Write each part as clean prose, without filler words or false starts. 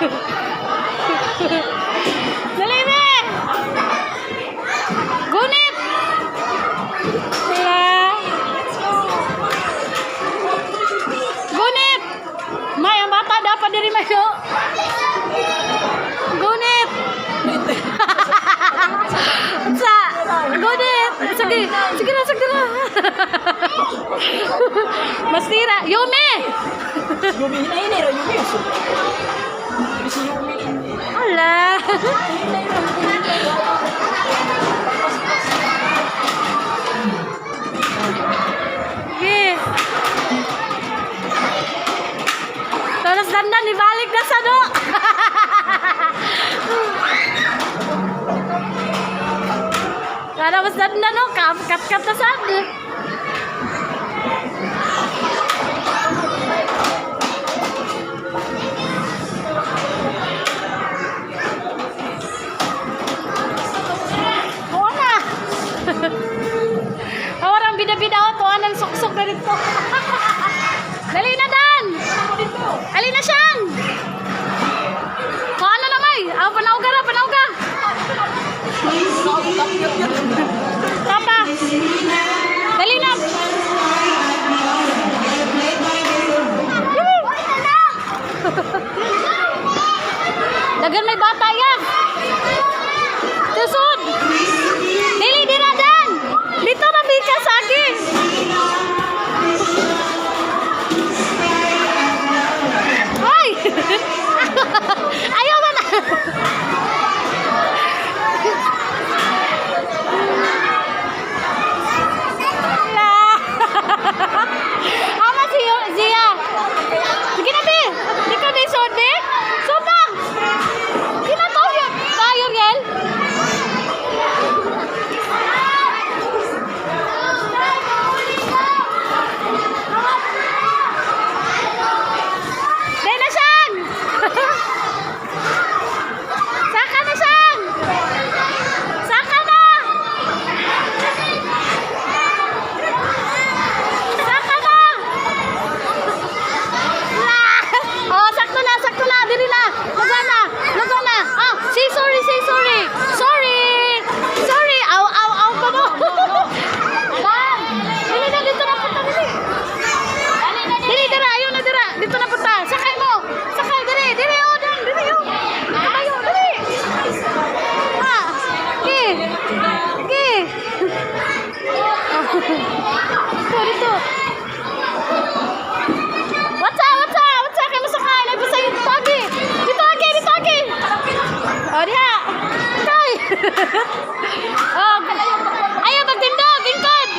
Dali na! Gunit! Wala. Gunit! May, ang bata dapat diri mayo. Gunit! Sa, gunit! Sige, sige na, sige na. Masira. Yumi! Yumi, hinahinay ra Yumi. Si Yumi. Ala. Sige. Terus dandan dibalik na sa do. Kada mas dandan no, kat-kat na sa do. Orang bida-bida o to, anang suksok na dito. Dali na, Dan! Alin na siyang! O, ano na, May? Panauga na, panauga! Papa! Dali na! Dagan may bata yan! Susod! Dili, dira, Dan! Dito na bika sa akin! Hoy! Ayaw mo na! Ama si Zia! Sige na, Bi! Di ka di sod, Bi! Supa! Kinatoyo! Tayo, Riel! Dito. What's up? Kamu suka na bisa dito lagi. Dito lagi. Oh, dia. Tay. Oh, ayo magtindog, ingkod.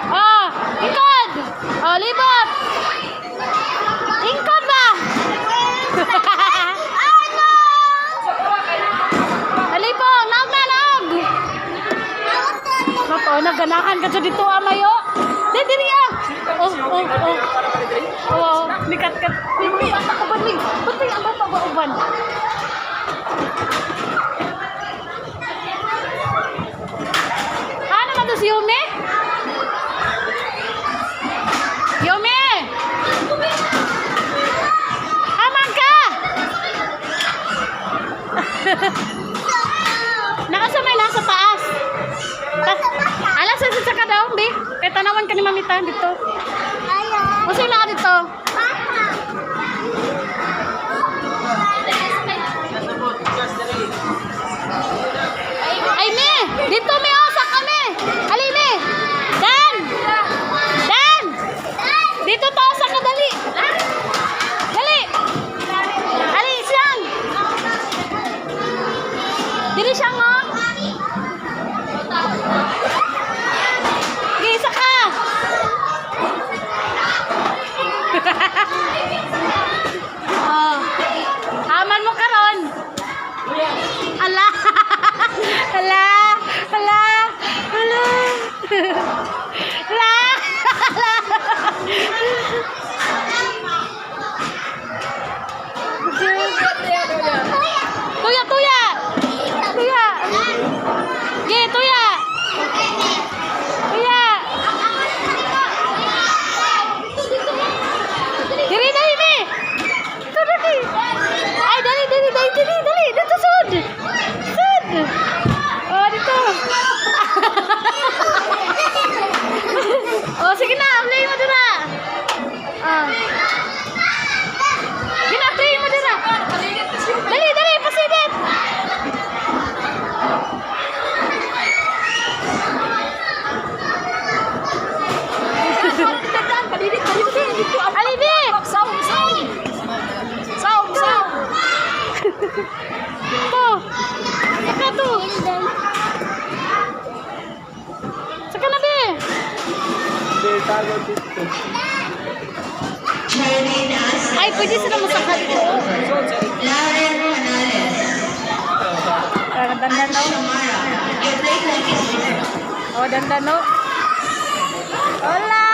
Oh, ingkod. Oh, libot. Ingkod ba? Dali po, naog na. Nato, naganahan ka dito, amayo. Diri ah. Oh, nikat-kat. Hindi bata ko ba ning? Pati ang bata ba uban? Ano man to si Yumi? Yumi! Aman ka! Nakasamay lang sa taas. Alas sa ka daw, Bi. Kaya tanawan ka ni Mamita dito. Ayaw. Kasi na ka dito. Ay, me! Dito, me! Oh, sa kami! Ali, me! Dan! Dito to, sa ka, dali! Dali! Ali, siyang! Dili siyang, oh! Gisa ka! Ay, pwede sila masakal dito. Dandan no. Oh, dandan no. Hola.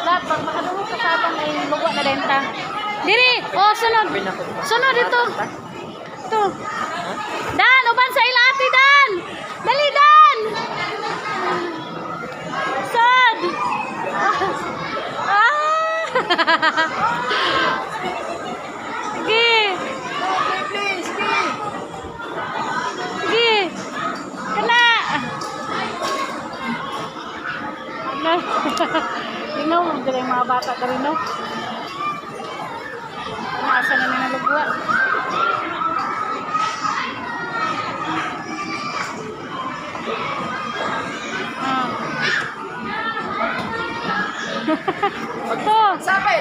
Lahat, pag makadungo ka sabang ay lugwa na denta. Diri, oh, sunod. Sunod dito. Ito. Dan, uban sa ilati, Dan. Dali, Dan. Sad. Ah. Sige. Sige. Kana. Tingnan mo, dali yung mga bata ka rin, no? Asa na nila lugwa. Ito. Sabay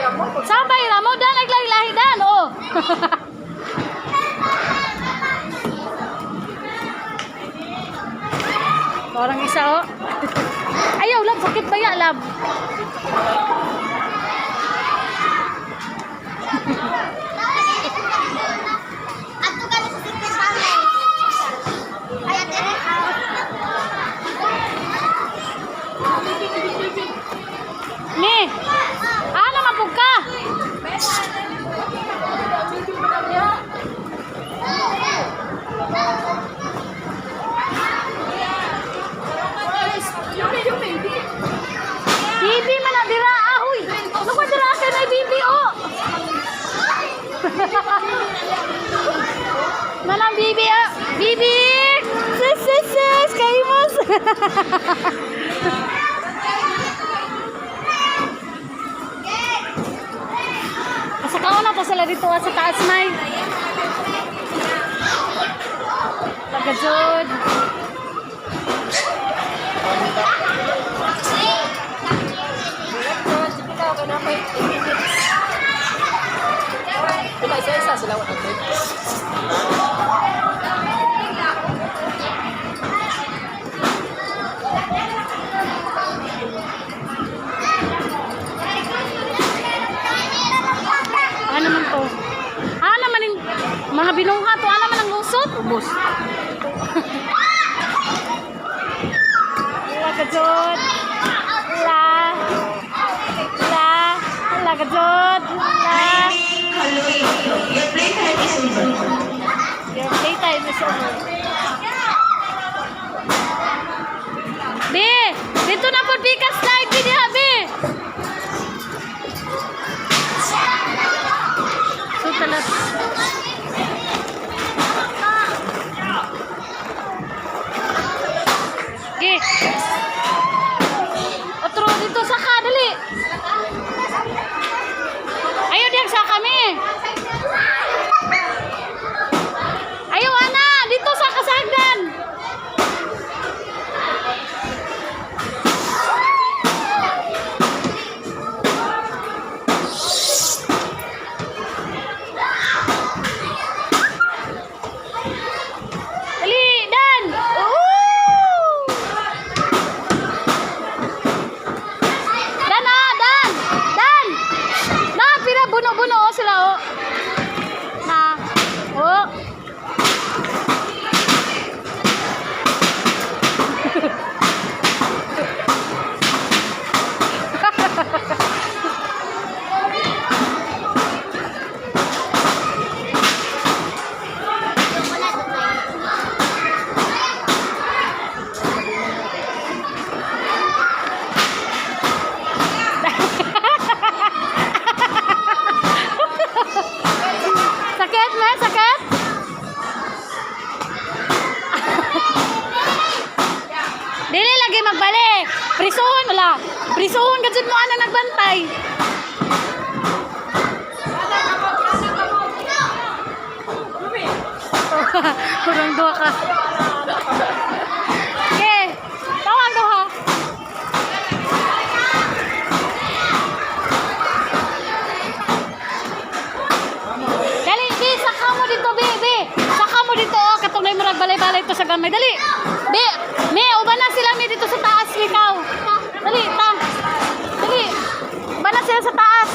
ra mo dan naglahi-lahi dan oh. Orang isa oh. Ayaw lab sakit ba ya lab? Ato ka sa sikit sa amin. Ay, ate. Ni. Ano man pug ka? Bibi man ang dira ahoy. Ano ba dira ka na bibi oh? Manang bibi ah. Bibi. Sis kayo mas. Pasakaw na pa sila dito sa taas may. Pagkajod. Kita isa-isa sila wala ko. Ano man to? Ano man yung mga binungha to? Ano man ang lusot? Ubos. Lagajod. Lagajod. Your playtime is over. Be, dito na po bikas slide di diha be. So talas. Ge. Otro dito sa kadali. Ayo diyan sa kami. Ayo ana, dito sa kasagdan. Dali, Dan. Dan ah, Dan. Dan. Na, pira buno-buno oh, sila oh. Na. Oh. Sakit, me? Sakit? Dili lagi magbalik. Prisuhon wala. Prisuhon ka dyan mo ana nagbantay. Kurang dua ka. Okay. Tawag daw ha. Dali, bisa kamu dito balay-balay to sa gamay. Dali. Me, uban na sila me dito sa taas, ikaw. Dali, ta. Dali. Uban na sila sa taas.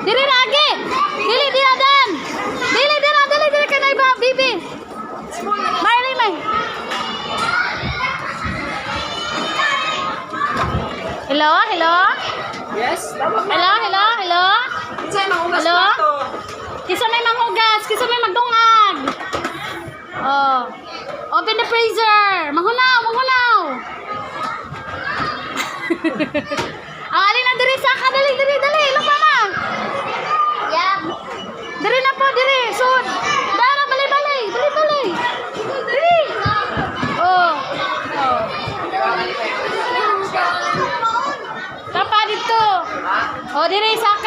Dili lagi. Dili dan. Dili ka na iba, bibi. May. Hello? Yes, tama na. Hello? Kinsay mangugas Hello? plato. Kisa may manghugas, kisa may magdungag. Oh. Open the freezer. Manghunaw. Ang alin na diri sa ka, dali. Lupa na. Yap. Diri na po, diri. Sud. Dara, balay. Diri. Oh. Tapa dito. Oh, diri sa